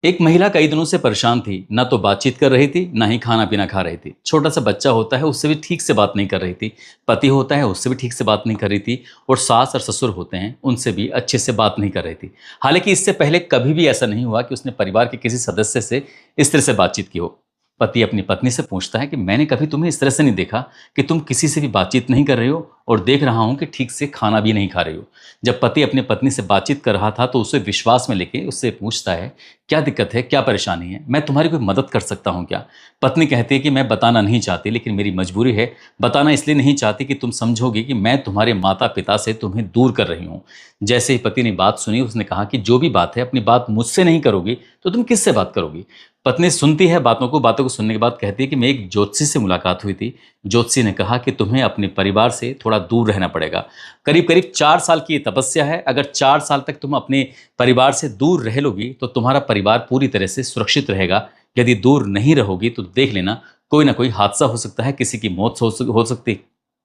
एक महिला कई दिनों से परेशान थी। ना तो बातचीत कर रही थी, ना ही खाना पीना खा रही थी। छोटा सा बच्चा होता है, उससे भी ठीक से बात नहीं कर रही थी। पति होता है, उससे भी ठीक से बात नहीं कर रही थी। और सास और ससुर होते हैं, उनसे भी अच्छे से बात नहीं कर रही थी। हालांकि इससे पहले कभी भी ऐसा नहीं हुआ कि उसने परिवार के किसी सदस्य से इस तरह से बातचीत की हो। पति अपनी पत्नी से पूछता है कि मैंने कभी तुम्हें इस तरह से नहीं देखा कि तुम किसी से भी बातचीत नहीं कर रही हो, और देख रहा हूं कि ठीक से खाना भी नहीं खा रही हो। जब पति अपनी पत्नी से बातचीत कर रहा था तो उसे विश्वास में लेके उससे पूछता है, क्या दिक्कत है, क्या परेशानी है, मैं तुम्हारी कोई मदद कर सकता हूँ क्या। पत्नी कहती है कि मैं बताना नहीं चाहती, लेकिन मेरी मजबूरी है। बताना इसलिए नहीं चाहती कि तुम समझोगी कि मैं तुम्हारे माता पिता से तुम्हें दूर कर रही हूँ। जैसे ही पति ने बात सुनी, उसने कहा कि जो भी बात है अपनी बात मुझसे नहीं करोगी तो तुम किससे बात करोगी। पत्नी सुनती है बातों को सुनने के बाद कहती है कि मैं एक ज्योतिषी से मुलाकात हुई थी। ज्योतिषी ने कहा कि तुम्हें अपने परिवार से थोड़ा दूर रहना पड़ेगा। करीब करीब 4 साल की ये तपस्या है। अगर 4 साल तक तुम अपने परिवार से दूर रह लोगी तो तुम्हारा परिवार पूरी तरह से सुरक्षित रहेगा। यदि दूर नहीं रहोगी तो देख लेना, कोई ना कोई हादसा हो सकता है, किसी की मौत हो सकती,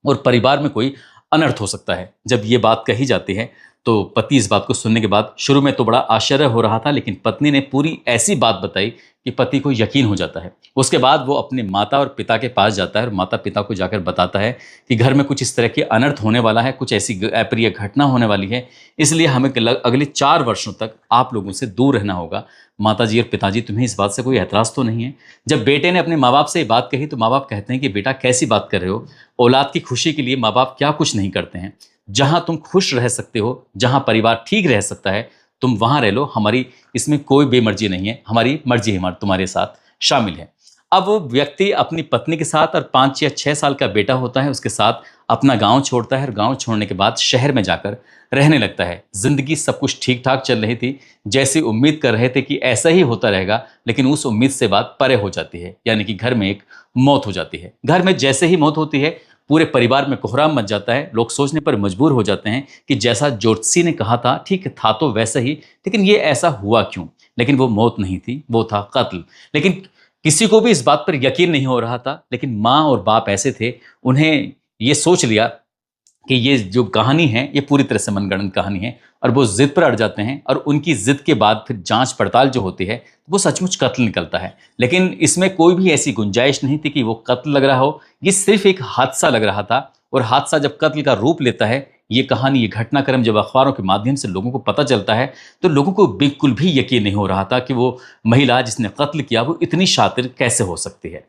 और परिवार में कोई अनर्थ हो सकता है। जब ये बात कही जाती है तो पति इस बात को सुनने के बाद शुरू में तो बड़ा आश्चर्य हो रहा था, लेकिन पत्नी ने पूरी ऐसी बात बताई कि पति को यकीन हो जाता है। उसके बाद वो अपने माता और पिता के पास जाता है और माता पिता को जाकर बताता है कि घर में कुछ इस तरह के अनर्थ होने वाला है, कुछ ऐसी अप्रिय घटना होने वाली है, इसलिए हमें अगले 4 वर्षों तक आप लोगों से दूर रहना होगा। माता जी और पिताजी, तुम्हें इस बात से कोई एतराज़ तो नहीं है। जब बेटे ने अपने माँ बाप से ये बात कही तो माँ बाप कहते हैं कि बेटा कैसी बात कर रहे हो, औलाद की खुशी के लिए माँ बाप क्या कुछ नहीं करते हैं। जहां तुम खुश रह सकते हो, जहां परिवार ठीक रह सकता है, तुम वहां रह लो। हमारी इसमें कोई बेमर्जी नहीं है, हमारी मर्जी हमारे तुम्हारे साथ शामिल है। अब वो व्यक्ति अपनी पत्नी के साथ और 5 या 6 साल का बेटा होता है उसके साथ अपना गांव छोड़ता है, और गांव छोड़ने के बाद शहर में जाकर रहने लगता है। जिंदगी सब कुछ ठीक ठाक चल रही थी, जैसी उम्मीद कर रहे थे कि ऐसा ही होता रहेगा, लेकिन उस उम्मीद से बात परे हो जाती है। यानी कि घर में एक मौत हो जाती है। घर में जैसे ही मौत होती है, पूरे परिवार में कोहराम मच जाता है। लोग सोचने पर मजबूर हो जाते हैं कि जैसा ज्योतिषी ने कहा था ठीक था तो वैसा ही, लेकिन ये ऐसा हुआ क्यों। लेकिन वो मौत नहीं थी, वो था कत्ल। लेकिन किसी को भी इस बात पर यकीन नहीं हो रहा था। लेकिन माँ और बाप ऐसे थे, उन्हें ये सोच लिया कि ये जो कहानी है ये पूरी तरह से मनगढ़ंत कहानी है, और वो जिद पर अड़ जाते हैं। और उनकी जिद के बाद फिर जांच पड़ताल जो होती है वो सचमुच कत्ल निकलता है। लेकिन इसमें कोई भी ऐसी गुंजाइश नहीं थी कि वो कत्ल लग रहा हो, ये सिर्फ एक हादसा लग रहा था। और हादसा जब कत्ल का रूप लेता है, ये कहानी, ये घटनाक्रम जब अखबारों के माध्यम से लोगों को पता चलता है, तो लोगों को बिल्कुल भी यकीन नहीं हो रहा था कि वो महिला जिसने कत्ल किया वो इतनी शातिर कैसे हो सकती है।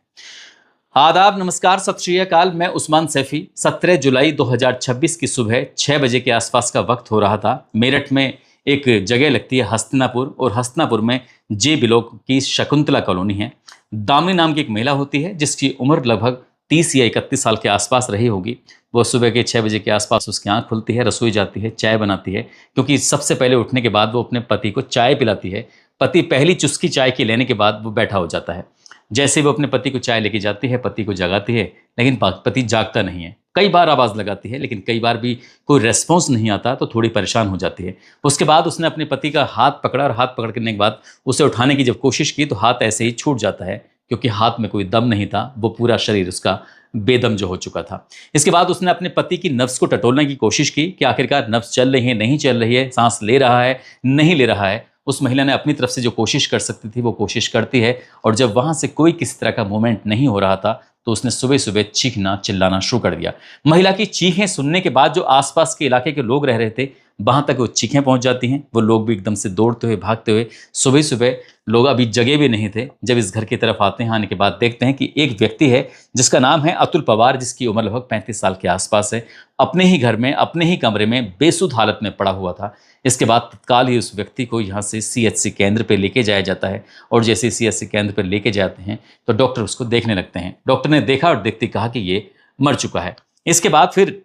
आदाब, नमस्कार, सत श्री अकाल। मैं उस्मान सैफी। 17 जुलाई 2026 की सुबह 6 बजे के आसपास का वक्त हो रहा था। मेरठ में एक जगह लगती है हस्तिनापुर, और हस्तिनापुर में जे ब्लॉक की शकुंतला कॉलोनी है। दामिनी नाम की एक महिला होती है जिसकी उम्र लगभग 30 या 31 साल के आसपास रही होगी। वो सुबह के 6 बजे के आसपास उसकी आंख खुलती है, रसोई जाती है, चाय बनाती है, क्योंकि सबसे पहले उठने के बाद वो अपने पति को चाय पिलाती है। पति पहली चुस्की चाय की लेने के बाद वो बैठा हो जाता है। जैसे वो अपने पति को चाय लेके जाती है, पति को जगाती है, लेकिन पति जागता नहीं है। कई बार आवाज़ लगाती है, लेकिन कई बार भी कोई रेस्पॉन्स नहीं आता, तो थोड़ी परेशान हो जाती है। उसके बाद उसने अपने पति का हाथ पकड़ा, और हाथ पकड़ने के बाद उसे उठाने की जब कोशिश की तो हाथ ऐसे ही छूट जाता है, क्योंकि हाथ में कोई दम नहीं था। वो पूरा शरीर उसका बेदम जो हो चुका था। इसके बाद उसने अपने पति की नब्ज को टटोलने की कोशिश की कि आखिरकार नब्ज चल रही है, नहीं चल रही है, सांस ले रहा है, नहीं ले रहा है। उस महिला ने अपनी तरफ से जो कोशिश कर सकती थी वो कोशिश करती है, और जब वहां से कोई किसी तरह का मूवमेंट नहीं हो रहा था तो उसने सुबह सुबह चीखना चिल्लाना शुरू कर दिया। महिला की चीखें सुनने के बाद जो आसपास के इलाके के लोग रह रहे थे, वहां तक वो चीखें पहुंच जाती हैं। वो लोग भी एकदम से दौड़ते हुए, भागते हुए, सुबह सुबह, लोग अभी जगे भी नहीं थे, जब इस घर की तरफ आते हैं। आने के बाद देखते हैं कि एक व्यक्ति है जिसका नाम है अतुल पवार, जिसकी उम्र लगभग 35 साल के आसपास है, अपने ही घर में, अपने ही कमरे में बेसुध हालत में पड़ा हुआ था। इसके बाद तत्काल ही उस व्यक्ति को यहाँ से CHC केंद्र पे लेके जाया जाता है, और जैसे CHC केंद्र पे लेके जाते हैं तो डॉक्टर उसको देखने लगते हैं। डॉक्टर ने देखा और देखते कहा कि ये मर चुका है। इसके बाद फिर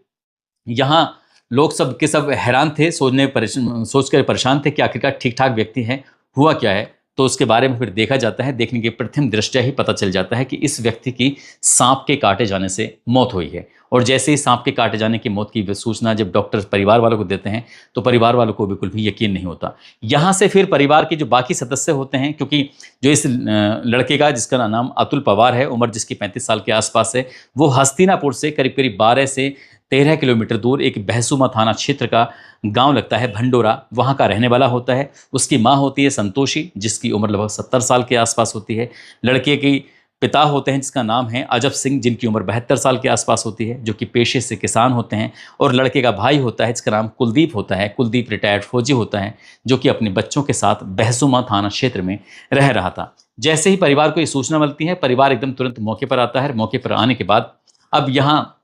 यहाँ लोग सब के सब हैरान थे, सोच कर परेशान थे कि आखिरकार ठीक ठाक व्यक्ति है, हुआ क्या है। तो उसके बारे में फिर देखा जाता है। देखने के प्रथम दृष्टया ही पता चल जाता है कि इस व्यक्ति की सांप के काटे जाने से मौत हुई है। और जैसे ही सांप के काटे जाने की मौत की सूचना जब डॉक्टर परिवार वालों को देते हैं तो परिवार वालों को बिल्कुल भी यकीन नहीं होता। यहाँ से फिर परिवार के जो बाकी सदस्य होते हैं, क्योंकि जो इस लड़के का, जिसका नाम अतुल पवार है, उम्र जिसकी 35 साल के आसपास है, वो हस्तिनापुर से करीब करीब 12 से 13 किलोमीटर दूर एक बहसुमा थाना क्षेत्र का गांव लगता है भंडोरा, वहां का रहने वाला होता है। उसकी माँ होती है संतोषी, जिसकी उम्र लगभग 70 साल के आसपास होती है। लड़के की पिता होते हैं जिसका नाम है अजब सिंह, जिनकी उम्र 72 साल के आसपास होती है, जो कि पेशे से किसान होते हैं। और लड़के का भाई होता है जिसका नाम कुलदीप होता है। कुलदीप रिटायर्ड फौजी होता है, जो कि अपने बच्चों के साथ बहसुमा थाना क्षेत्र में रह रहा था। जैसे ही परिवार को ये सूचना मिलती है, परिवार एकदम तुरंत मौके पर आता है। मौके पर आने के बाद अब यहाँ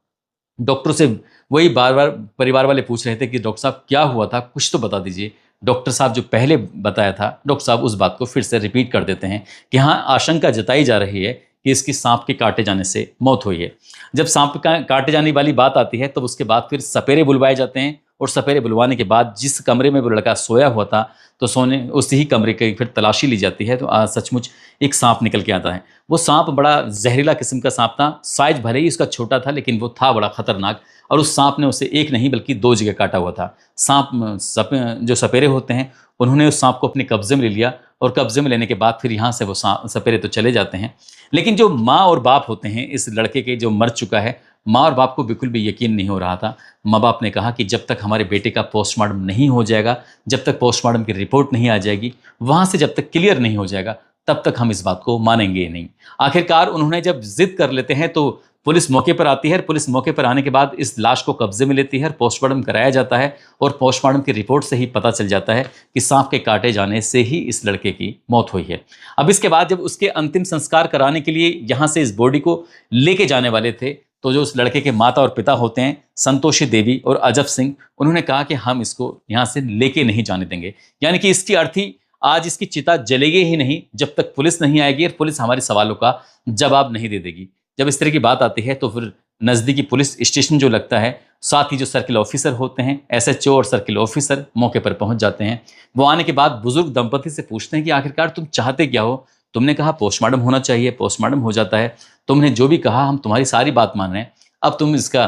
डॉक्टर से वही बार बार परिवार वाले पूछ रहे थे कि डॉक्टर साहब क्या हुआ था, कुछ तो बता दीजिए। डॉक्टर साहब जो पहले बताया था, डॉक्टर साहब उस बात को फिर से रिपीट कर देते हैं कि हाँ, आशंका जताई जा रही है कि इसकी सांप के काटे जाने से मौत हुई है। जब सांप का काटे जाने वाली बात आती है, तब उसके बाद फिर सपेरे बुलवाए जाते हैं। और सपेरे बुलवाने के बाद जिस कमरे में वो लड़का सोया हुआ था, तो सोने उसी ही कमरे की फिर तलाशी ली जाती है। तो सचमुच एक सांप निकल के आता है। वो सांप बड़ा जहरीला किस्म का सांप था। साइज भले ही उसका छोटा था, लेकिन वो था बड़ा खतरनाक। और उस सांप ने उसे एक नहीं बल्कि 2 जगह काटा हुआ था। जो सपेरे होते हैं, उन्होंने उस सांप को अपने कब्जे में ले लिया। और कब्जे में लेने के बाद फिर यहाँ से वो सपेरे तो चले जाते हैं। लेकिन जो माँ और बाप होते हैं इस लड़के के, जो मर चुका है, माँ और बाप को बिल्कुल भी यकीन नहीं हो रहा था। माँ बाप ने कहा कि जब तक हमारे बेटे का पोस्टमार्टम नहीं हो जाएगा, जब तक पोस्टमार्टम की रिपोर्ट नहीं आ जाएगी, वहाँ से जब तक क्लियर नहीं हो जाएगा, तब तक हम इस बात को मानेंगे नहीं। आखिरकार उन्होंने जब जिद कर लेते हैं तो पुलिस मौके पर आती है। पुलिस मौके पर आने के बाद इस लाश को कब्जे में लेती है, पोस्टमार्टम कराया जाता है। और पोस्टमार्टम की रिपोर्ट से ही पता चल जाता है कि सांप के काटे जाने से ही इस लड़के की मौत हुई है। अब इसके बाद जब उसके अंतिम संस्कार कराने के लिए यहाँ से इस बॉडी को लेके जाने वाले थे, तो जो उस लड़के के माता और पिता होते हैं, संतोषी देवी और अजब सिंह, उन्होंने कहा कि हम इसको यहाँ से लेके नहीं जाने देंगे। यानी कि इसकी अर्थी आज इसकी चिता जलेगी ही नहीं जब तक पुलिस नहीं आएगी और पुलिस हमारे सवालों का जवाब नहीं दे देगी। जब इस तरह की बात आती है तो फिर नज़दीकी पुलिस स्टेशन जो लगता है, साथ ही जो सर्किल ऑफिसर होते हैं, एसएचओ और सर्किल ऑफिसर मौके पर पहुंच जाते हैं। वो आने के बाद बुजुर्ग दंपति से पूछते हैं कि आखिरकार तुम चाहते क्या हो। तुमने कहा पोस्टमार्टम होना चाहिए, पोस्टमार्टम हो जाता है। तुमने जो भी कहा, हम तुम्हारी सारी बात मान रहे हैं। अब तुम इसका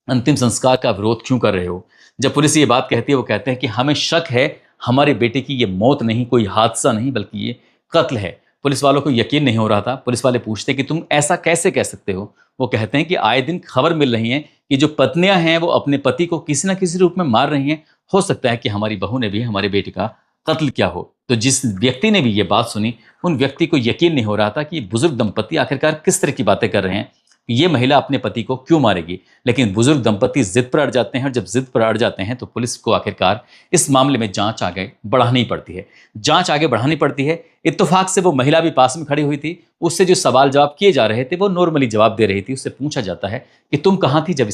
अंतिम संस्कार का विरोध क्यों कर रहे हो। जब पुलिस ये बात कहती है, वो कहते हैं कि हमें शक है हमारे बेटे की ये मौत नहीं, कोई हादसा नहीं, बल्कि ये कत्ल है। पुलिस वालों को यकीन नहीं हो रहा था। पुलिस वाले पूछते हैं कि तुम ऐसा कैसे कह सकते हो। वो कहते हैं कि आए दिन खबर मिल रही है कि जो पत्नियां हैं वो अपने पति को किसी न किसी रूप में मार रही हैं। हो सकता है कि हमारी बहू ने भी हमारे बेटे का कत्ल किया हो। तो जिस व्यक्ति ने भी ये बात सुनी, उन व्यक्ति को यकीन नहीं हो रहा था कि बुजुर्ग दंपति आखिरकार किस तरह की बातें कर रहे हैं, ये महिला अपने पति को क्यों मारेगी। लेकिन बुजुर्ग दंपति जिद पर अड़ जाते हैं। और जब जिद पर अड़ जाते हैं तो पुलिस को आखिरकार इस मामले में जांच आगे बढ़ानी पड़ती है। जांच आगे बढ़ानी पड़ती है। इत्तेफाक से वो महिला भी पास में खड़ी हुई थी। उससे जो सवाल जवाब किए जा रहे थे, वो नॉर्मली जवाब दे रही थी। उससे पूछा जाता है कि तुम कहाँ थी जब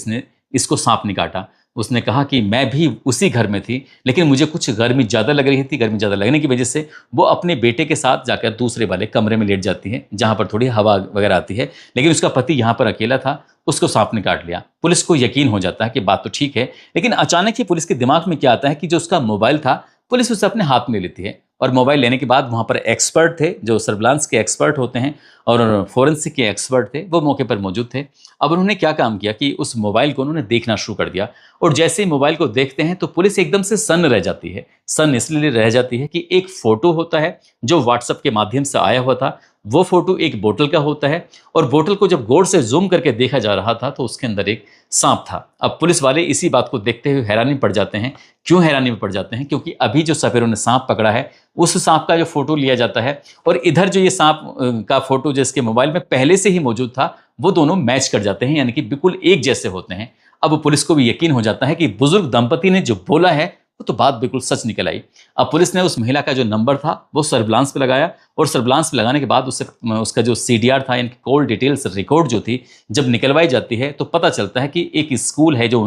इसको सांप ने काटा। उसने कहा कि मैं भी उसी घर में थी, लेकिन मुझे कुछ गर्मी ज़्यादा लग रही थी। गर्मी ज़्यादा लगने की वजह से वो अपने बेटे के साथ जाकर दूसरे वाले कमरे में लेट जाती है, जहाँ पर थोड़ी हवा वगैरह आती है। लेकिन उसका पति यहाँ पर अकेला था, उसको सांप ने काट लिया। पुलिस को यकीन हो जाता है कि बात तो ठीक है। लेकिन अचानक ही पुलिस के दिमाग में क्या आता है कि जो उसका मोबाइल था, पुलिस उसे अपने हाथ में लेती है। और मोबाइल लेने के बाद वहाँ पर एक्सपर्ट थे, जो सर्विलांस के एक्सपर्ट होते हैं और फोरेंसिक के एक्सपर्ट थे, वो मौके पर मौजूद थे। अब उन्होंने क्या काम किया कि उस मोबाइल को उन्होंने देखना शुरू कर दिया। और जैसे ही मोबाइल को देखते हैं तो पुलिस एकदम से सन्न रह जाती है। सन्न इसलिए रह जाती है कि एक फ़ोटो होता है जो व्हाट्सएप के माध्यम से आया हुआ था। वो फ़ोटो एक बोतल का होता है। और बोतल को जब गौर से जूम करके देखा जा रहा था तो उसके अंदर एक सांप था। अब पुलिस वाले इसी बात को देखते हुए हैरानी में पड़ जाते हैं। क्यों हैरानी में पड़ जाते हैं? क्योंकि अभी जो सपेरों ने सांप पकड़ा है, उस सांप का जो फोटो लिया जाता है और इधर जो ये सांप का फोटो जिसके मोबाइल में पहले से ही मौजूद था, वो दोनों मैच कर जाते हैं, यानी कि बिल्कुल एक जैसे होते हैं। अब पुलिस को भी यकीन हो जाता है कि बुजुर्ग दंपति ने जो बोला है वो तो बात बिल्कुल सच निकल आई। अब पुलिस ने उस महिला का जो नंबर था वो सर्विलांस पे लगाया। और सर्विलांस पे लगाने के बाद उसका जो CDR था, यानी कॉल डिटेल्स रिकॉर्ड जो थी, जब निकलवाई जाती है तो पता चलता है कि एक स्कूल है जो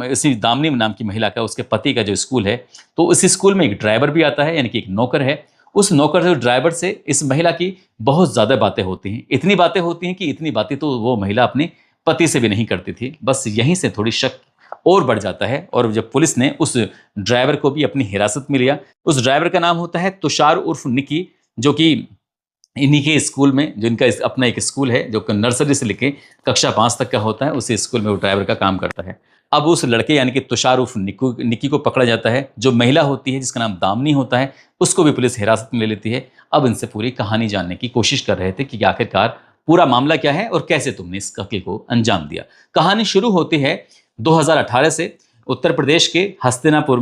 इसी दामिनी नाम की महिला का, उसके पति का जो स्कूल है, तो उस स्कूल में एक ड्राइवर भी आता है, यानी कि एक नौकर है। उस नौकर जो ड्राइवर से इस महिला की बहुत ज़्यादा बातें होती हैं। इतनी बातें होती हैं कि इतनी बातें तो वो महिला अपने पति से भी नहीं करती थी। बस यहीं से थोड़ी शक और बढ़ जाता है। और जब पुलिस ने उस ड्राइवर को भी अपनी हिरासत में लिया, उस ड्राइवर का नाम होता है तुषार उर्फ निकी, जो कि इन्हीं के स्कूल में, जो इनका अपना एक स्कूल है जो नर्सरी से लेके कक्षा 5 तक का होता है, उसी स्कूल में वो ड्राइवर का काम करता है। अब उस लड़के यानी कि तुषार उर्फ निकी को पकड़ा जाता है। जो महिला होती है जिसका नाम दामिनी होता है, उसको भी पुलिस हिरासत में ले लेती है। अब इनसे पूरी कहानी जानने की कोशिश कर रहे थे कि आखिरकार पूरा मामला क्या है और कैसे तुमने इस कत्ल को अंजाम दिया। कहानी शुरू होती है 2018 से, उत्तर प्रदेश के हस्तिनापुर,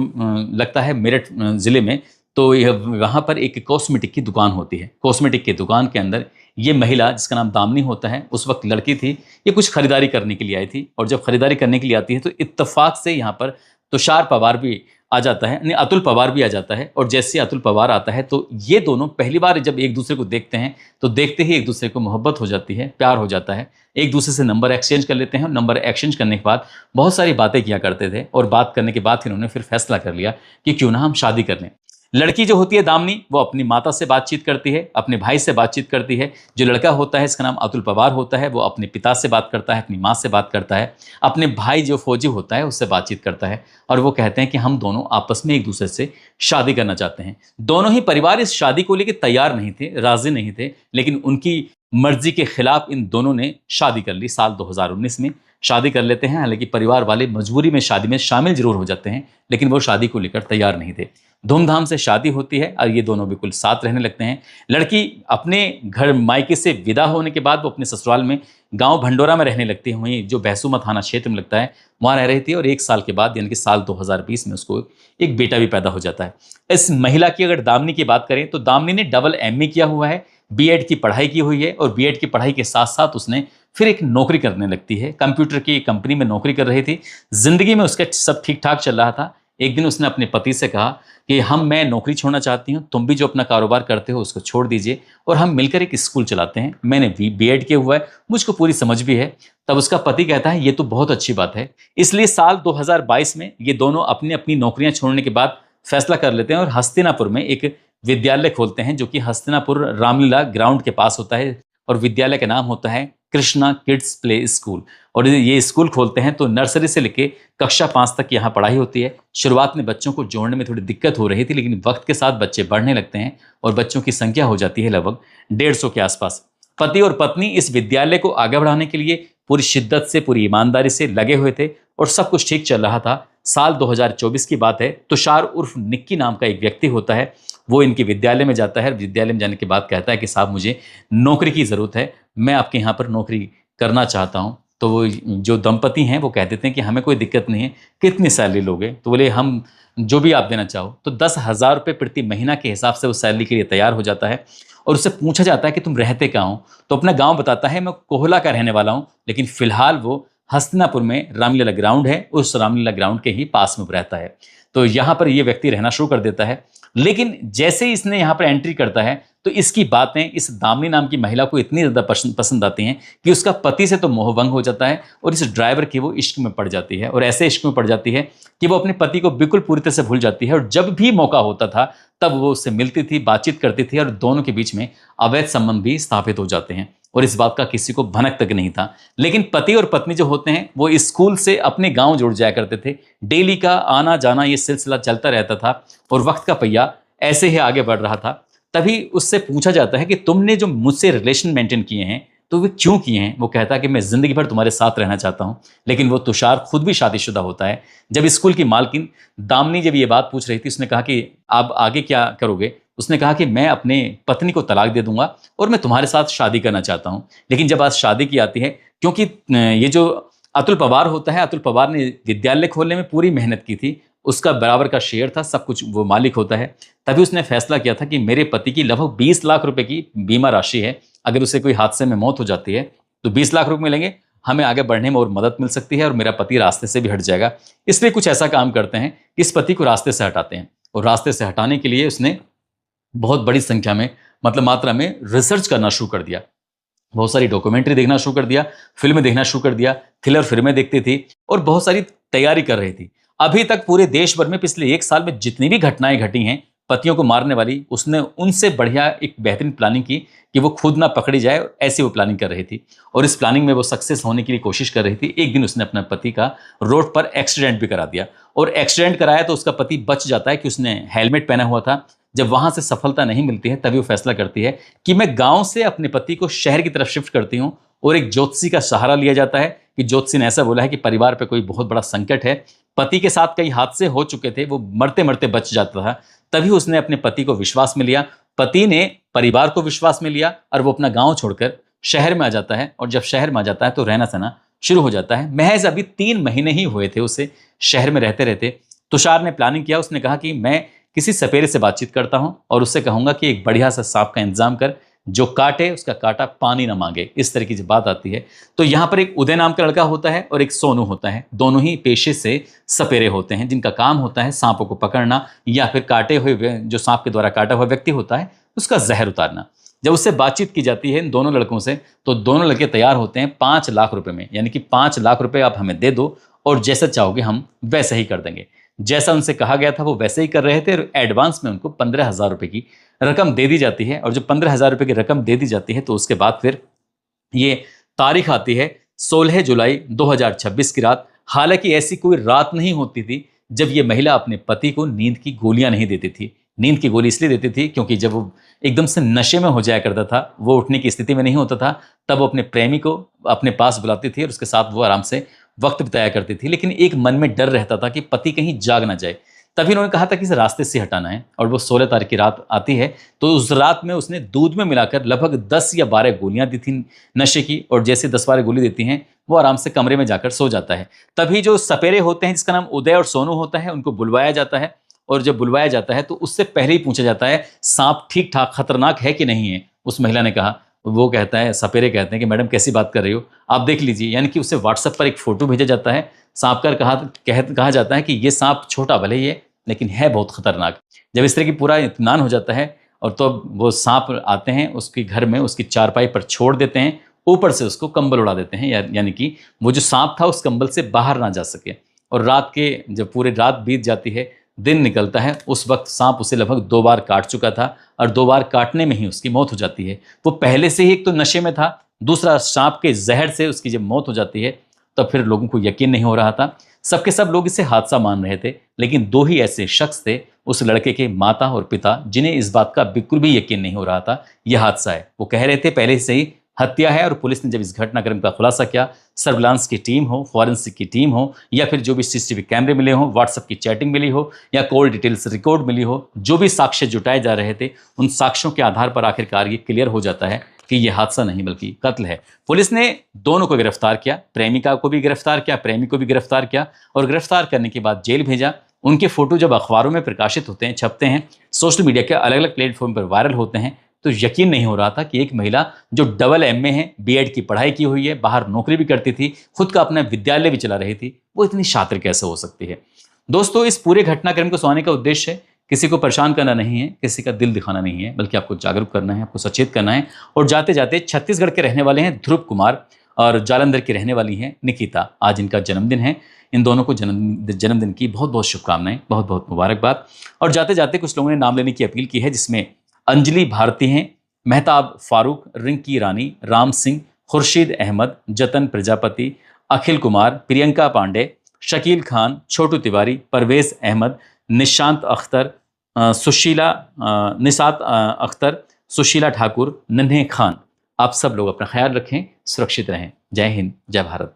लगता है मेरठ जिले में। तो यह वहाँ पर एक कॉस्मेटिक की दुकान होती है। कॉस्मेटिक की दुकान के अंदर ये महिला, जिसका नाम दामिनी होता है, उस वक्त लड़की थी, ये कुछ खरीदारी करने के लिए आई थी। और जब खरीदारी करने के लिए आती है तो इत्तेफाक से यहाँ पर तुषार पवार भी आ जाता है, नहीं अतुल पवार भी आ जाता है। और जैसे अतुल पवार आता है तो ये दोनों पहली बार जब एक दूसरे को देखते हैं तो देखते ही एक दूसरे को मोहब्बत हो जाती है, प्यार हो जाता है। एक दूसरे से नंबर एक्सचेंज कर लेते हैं और नंबर एक्सचेंज करने के बाद बहुत सारी बातें किया करते थे। और बात करने के बाद फिर उन्होंने फिर फैसला कर लिया कि क्यों ना हम शादी कर लें। लड़की जो होती है दामिनी, वो अपनी माता से बातचीत करती है, अपने भाई से बातचीत करती है। जो लड़का होता है, इसका नाम अतुल पवार होता है, वो अपने पिता से बात करता है, अपनी माँ से बात करता है, अपने भाई जो फौजी होता है उससे बातचीत करता है। और वो कहते हैं कि हम दोनों आपस में एक दूसरे से शादी करना चाहते हैं। दोनों ही परिवार इस शादी को लेकर तैयार नहीं थे, राजी नहीं थे, लेकिन उनकी मर्जी के खिलाफ इन दोनों ने शादी कर ली। साल 2019 में शादी कर लेते हैं। हालांकि परिवार वाले मजबूरी में शादी में शामिल जरूर हो जाते हैं, लेकिन वो शादी को लेकर तैयार नहीं थे। धूमधाम से शादी होती है और ये दोनों बिल्कुल साथ रहने लगते हैं। लड़की अपने घर मायके से विदा होने के बाद वो अपने ससुराल में गांव भंडोरा में रहने लगती है, वहीं जो बहसूमा थाना क्षेत्र में लगता है वहाँ रह रही थी। और 1 साल के बाद यानी कि साल 2020 में उसको एक बेटा भी पैदा हो जाता है। इस महिला की अगर दामिनी की बात करें तो दामिनी ने डबल MA किया हुआ है, B.Ed की पढ़ाई की हुई है। और B.Ed की पढ़ाई के साथ साथ उसने फिर एक नौकरी करने लगती है। कंप्यूटर की कंपनी में नौकरी कर रही थी। जिंदगी में उसका सब ठीक ठाक चल रहा था। एक दिन उसने अपने पति से कहा कि मैं नौकरी छोड़ना चाहती हूँ, तुम भी जो अपना कारोबार करते हो उसको छोड़ दीजिए और हम मिलकर एक स्कूल चलाते हैं। मैंने B.Ed किया हुआ है, मुझको पूरी समझ भी है। तब उसका पति कहता है ये तो बहुत अच्छी बात है। इसलिए साल 2022 में ये दोनों अपनी अपनी नौकरियां छोड़ने के बाद फैसला कर लेते हैं और हस्तिनापुर में एक विद्यालय खोलते हैं, जो कि हस्तिनापुर रामलीला ग्राउंड के पास होता है। और विद्यालय का नाम होता है कृष्णा किड्स प्ले स्कूल। और ये स्कूल खोलते हैं तो नर्सरी से लेके कक्षा 5 तक यहाँ पढ़ाई होती है। शुरुआत में बच्चों को जोड़ने में थोड़ी दिक्कत हो रही थी, लेकिन वक्त के साथ बच्चे बढ़ने लगते हैं और बच्चों की संख्या हो जाती है लगभग 150 के आसपास। पति और पत्नी इस विद्यालय को आगे बढ़ाने के लिए पूरी शिद्दत से, पूरी ईमानदारी से लगे हुए थे और सब कुछ ठीक चल रहा था। साल 2024 की बात है। तुषार उर्फ निक्की नाम का एक व्यक्ति होता है, वो इनके विद्यालय में जाता है। विद्यालय में जाने के बाद कहता है कि साहब मुझे नौकरी की ज़रूरत है, मैं आपके यहाँ पर नौकरी करना चाहता हूँ। तो वो जो दंपति हैं वो कह देते हैं कि हमें कोई दिक्कत नहीं है, कितनी सैलरी लोगे? तो बोले हम जो भी आप देना चाहो। तो 10,000 रुपये प्रति महीना के हिसाब से वो सैलरी के लिए तैयार हो जाता है। और उससे पूछा जाता है कि तुम रहते कहाँ हो? तो अपना गाँव बताता है, मैं कोहला का रहने वाला हूँ, लेकिन फिलहाल वो हस्तिनापुर में रामलीला ग्राउंड है, उस रामलीला ग्राउंड के ही पास में रहता है। तो यहाँ पर ये व्यक्ति रहना शुरू कर देता है। लेकिन जैसे ही इसने यहाँ पर एंट्री करता है तो इसकी बातें इस दामिनी नाम की महिला को इतनी ज़्यादा पसंद आती हैं कि उसका पति से तो मोहभंग हो जाता है और इस ड्राइवर की वो इश्क में पड़ जाती है। और ऐसे इश्क में पड़ जाती है कि वो अपने पति को बिल्कुल पूरी तरह से भूल जाती है। और जब भी मौका होता था तब वो उससे मिलती थी, बातचीत करती थी और दोनों के बीच में अवैध संबंध भी स्थापित हो जाते हैं। और इस बात का किसी को भनक तक नहीं था। लेकिन पति और पत्नी जो होते हैं वो स्कूल से अपने गांव जुड़ जाया करते थे। डेली का आना जाना ये सिलसिला चलता रहता था और वक्त का पहिया ऐसे ही आगे बढ़ रहा था। तभी उससे पूछा जाता है कि तुमने जो मुझसे रिलेशन मेंटेन किए हैं तो वे क्यों किए हैं? वो कहता है कि मैं जिंदगी भर तुम्हारे साथ रहना चाहता हूं। लेकिन वो तुषार खुद भी शादीशुदा होता है। जब स्कूल की मालकिन दामिनी जब ये बात पूछ रही थी, उसने कहा कि आप आगे क्या करोगे? उसने कहा कि मैं अपने पत्नी को तलाक दे दूंगा और मैं तुम्हारे साथ शादी करना चाहता हूं। लेकिन जब आज शादी की आती है, क्योंकि ये जो अतुल पवार होता है, अतुल पवार ने विद्यालय खोलने में पूरी मेहनत की थी, उसका बराबर का शेयर था, सब कुछ वो मालिक होता है। तभी उसने फैसला किया था कि मेरे पति की लगभग 20 लाख रुपए की बीमा राशि है, अगर उसे कोई हादसे में मौत हो जाती है तो 20 लाख रुपए मिलेंगे, हमें आगे बढ़ने में और मदद मिल सकती है और मेरा पति रास्ते से भी हट जाएगा। इसलिए कुछ ऐसा काम करते हैं कि इस पति को रास्ते से हटाते हैं। और रास्ते से हटाने के लिए उसने बहुत बड़ी संख्या में, मतलब मात्रा में रिसर्च करना शुरू कर दिया। बहुत सारी डॉक्यूमेंट्री देखना शुरू कर दिया, फिल्में देखना शुरू कर दिया, थ्रिलर फिल्में देखती थी और बहुत सारी तैयारी कर रही थी। अभी तक पूरे देश भर में पिछले 1 साल में जितनी भी घटनाएं घटी हैं पतियों को मारने वाली, उसने उनसे बढ़िया एक बेहतरीन प्लानिंग की कि वो खुद ना पकड़ी जाए, ऐसी वो प्लानिंग कर रही थी। और इस प्लानिंग में वो सक्सेस होने के लिए कोशिश कर रही थी। एक दिन उसने अपने पति का रोड पर एक्सीडेंट भी करा दिया। और एक्सीडेंट कराया तो उसका पति बच जाता है कि उसने हेलमेट पहना हुआ था। जब वहां से सफलता नहीं मिलती है तभी वो फैसला करती है कि मैं गांव से अपने पति को शहर की तरफ शिफ्ट करती हूँ। और एक ज्योतिषी का सहारा लिया जाता है कि ज्योतिषी ने ऐसा बोला है कि परिवार पे कोई बहुत बड़ा संकट है। पति के साथ कई हादसे हो चुके थे, वो मरते मरते बच जाता था। तभी उसने अपने पति को विश्वास में लिया, पति ने परिवार को विश्वास में लिया और वो अपना गांव छोड़कर शहर में आ जाता है, और जब शहर में आ जाता है तो रहना सहना शुरू हो जाता है। महज अभी 3 महीने ही हुए थे उसे शहर में रहते रहते। तुषार ने प्लानिंग किया, उसने कहा कि मैं किसी सपेरे से बातचीत करता हूं और उससे कहूंगा कि एक बढ़िया सा सांप का इंतजाम कर, जो काटे उसका काटा पानी ना मांगे। इस तरह की जब बात आती है तो यहाँ पर एक उदय नाम का लड़का होता है और एक सोनू होता है। दोनों ही पेशे से सपेरे होते हैं, जिनका काम होता है सांपों को पकड़ना या फिर काटे हुए जो सांप के द्वारा काटा हुआ व्यक्ति होता है उसका जहर उतारना। जब उससे बातचीत की जाती है इन दोनों लड़कों से, तो दोनों लड़के तैयार होते हैं 5 लाख रुपए में, यानी कि 5 लाख रुपए आप हमें दे दो और जैसा चाहोगे हम वैसा ही कर देंगे। जैसा उनसे कहा गया था वो वैसे ही कर रहे थे, और एडवांस में उनको 15,000 रुपए की रकम दे दी जाती है। और जब 15,000 रुपए की रकम दे दी जाती है तो उसके बाद फिर ये तारीख आती है 16 जुलाई 2026 की रात। हालांकि ऐसी कोई रात नहीं होती थी जब ये महिला अपने पति को नींद की गोलियां नहीं देती थी। नींद की गोली इसलिए देती थी क्योंकि जब वो एकदम से नशे में हो जाया करता था, वो उठने की स्थिति में नहीं होता था, तब वो अपने प्रेमी को अपने पास बुलाती थी और उसके साथ वो आराम से वक्त बिताया करती थी। लेकिन एक मन में डर रहता था कि पति कहीं जाग ना जाए। तभी उन्होंने कहा था कि इसे रास्ते से हटाना है। और वो 16 तारीख की रात आती है, तो उस रात में उसने दूध में मिलाकर लगभग 10 या 12 गोलियां दी थी नशे की, और जैसे 10-12 गोली देती हैं वो आराम से कमरे में जाकर सो जाता है। तभी जो सपेरे होते हैं जिसका नाम उदय और सोनू होता है, उनको बुलवाया जाता है। और जब बुलवाया जाता है तो उससे पहले ही पूछा जाता है सांप ठीक ठाक खतरनाक है कि नहीं है। उस महिला ने कहा, वो कहता है, सपेरे कहते हैं कि मैडम कैसी बात कर रही हो, आप देख लीजिए। यानी कि उसे व्हाट्सएप पर एक फोटो भेजा जाता है। सांप का कहा जाता है कि ये सांप छोटा भले ही है लेकिन है बहुत खतरनाक। जब इस तरह की पूरा इत्मीनान हो जाता है और तो वो सांप आते हैं उसके घर में, उसकी चारपाई पर छोड़ देते हैं, ऊपर से उसको कंबल उड़ा देते हैं, यानी कि वो जो सांप था उस कंबल से बाहर ना जा सके। और रात के जब पूरी रात बीत जाती है, दिन निकलता है, उस वक्त सांप उसे लगभग 2 बार काट चुका था और 2 बार काटने में ही उसकी मौत हो जाती है। वो पहले से ही एक तो नशे में था, दूसरा सांप के जहर से उसकी जब मौत हो जाती है तब फिर लोगों को यकीन नहीं हो रहा था। सबके सब लोग इसे हादसा मान रहे थे, लेकिन 2 ही ऐसे शख्स थे, उस लड़के के माता और पिता, जिन्हें इस बात का बिल्कुल भी यकीन नहीं हो रहा था यह हादसा है। वो कह रहे थे पहले से ही हत्या है। और पुलिस ने जब इस घटनाक्रम का खुलासा किया, सर्विलांस की टीम हो, फॉरेंसिक की टीम हो, या फिर जो भी सीसीटीवी कैमरे मिले हो, व्हाट्सएप की चैटिंग मिली हो, या कॉल डिटेल्स रिकॉर्ड मिली हो, जो भी साक्ष्य जुटाए जा रहे थे, उन साक्ष्यों के आधार पर आखिरकार ये क्लियर हो जाता है कि यह हादसा नहीं बल्कि कत्ल है। पुलिस ने दोनों को गिरफ्तार किया, प्रेमिका को भी गिरफ्तार किया, प्रेमी को भी गिरफ्तार किया, और गिरफ्तार करने के बाद जेल भेजा। उनके फोटो जब अखबारों में प्रकाशित होते हैं, छपते हैं, सोशल मीडिया के अलग अलग प्लेटफॉर्म पर वायरल होते हैं, तो यकीन नहीं हो रहा था कि एक महिला जो डबल MA है, BEd की पढ़ाई की हुई है, बाहर नौकरी भी करती थी, खुद का अपना विद्यालय भी चला रही थी, वो इतनी शातिर कैसे हो सकती है। दोस्तों, इस पूरे घटनाक्रम को सुनाने का उद्देश्य है किसी को परेशान करना नहीं है, किसी का दिल दिखाना नहीं है, बल्कि आपको जागरूक करना है, आपको सचेत करना है। और जाते जाते छत्तीसगढ़ के रहने वाले हैं ध्रुव कुमार और जालंधर की रहने वाली हैं निकिता। आज इनका जन्मदिन है। इन दोनों को जन्मदिन की बहुत बहुत शुभकामनाएं, बहुत बहुत मुबारकबाद। और जाते जाते कुछ लोगों ने नाम लेने की अपील की है, जिसमें अंजलि भारती हैं, मेहताब फारूक, रिंकी रानी, राम सिंह, खुर्शीद अहमद, जतन प्रजापति, अखिल कुमार, प्रियंका पांडे, शकील खान, छोटू तिवारी, परवेज अहमद, निशांत अख्तर, निसात अख्तर, सुशीला ठाकुर, नन्हे खान। आप सब लोग अपना ख्याल रखें, सुरक्षित रहें। जय हिंद, जय भारत।